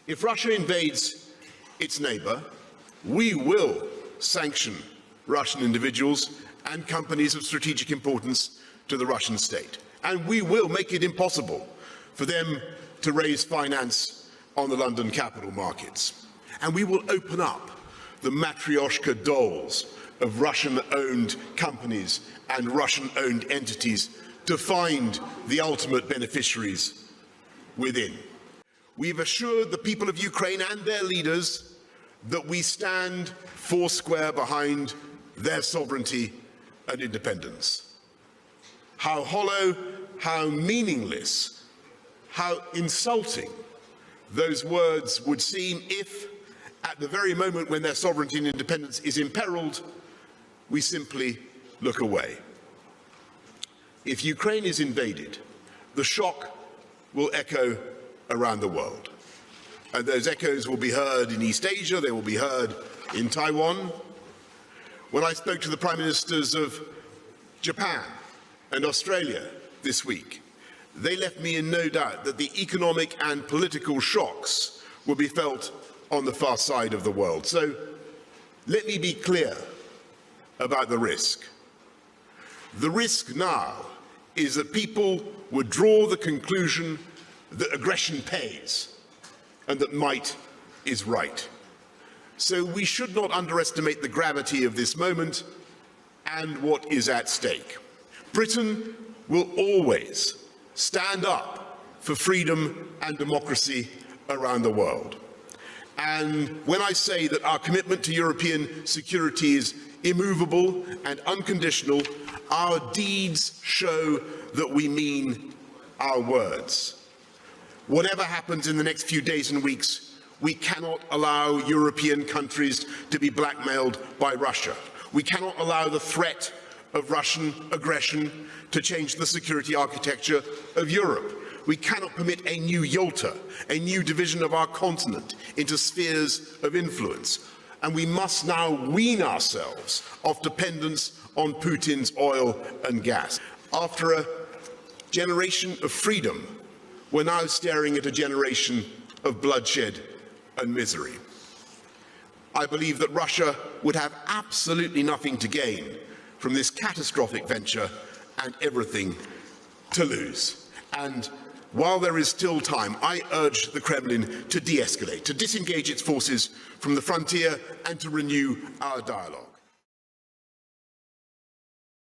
If Russia invades its neighbour, we will sanction Russian individuals and companies of strategic importance to the Russian state. And we will make it impossible for them to raise finance on the London capital markets. And we will open up the matryoshka dolls of Russian-owned companies and Russian-owned entities to find the ultimate beneficiaries within. We've assured the people of Ukraine and their leaders that we stand foursquare behind their sovereignty and independence. How hollow, how meaningless, how insulting those words would seem if, at the very moment when their sovereignty and independence is imperiled, we simply look away. If Ukraine is invaded, the shock will echo around the world. And those echoes will be heard in East Asia, they will be heard in Taiwan. When I spoke to the Prime Ministers of Japan and Australia this week, they left me in no doubt that the economic and political shocks will be felt on the far side of the world. So let me be clear about the risk. The risk now is that people would draw the conclusion that aggression pays and that might is right. So we should not underestimate the gravity of this moment and what is at stake. Britain will always stand up for freedom and democracy around the world. And when I say that our commitment to European security is immovable and unconditional, our deeds show that we mean our words. Whatever happens in the next few days and weeks, we cannot allow European countries to be blackmailed by Russia. We cannot allow the threat of Russian aggression to change the security architecture of Europe. We cannot permit a new Yalta, a new division of our continent into spheres of influence. And we must now wean ourselves off dependence on Putin's oil and gas. After a generation of freedom, we're now staring at a generation of bloodshed and misery. I believe that Russia would have absolutely nothing to gain from this catastrophic venture and everything to lose. And while there is still time, I urge the Kremlin to de-escalate, to disengage its forces from the frontier and to renew our dialogue.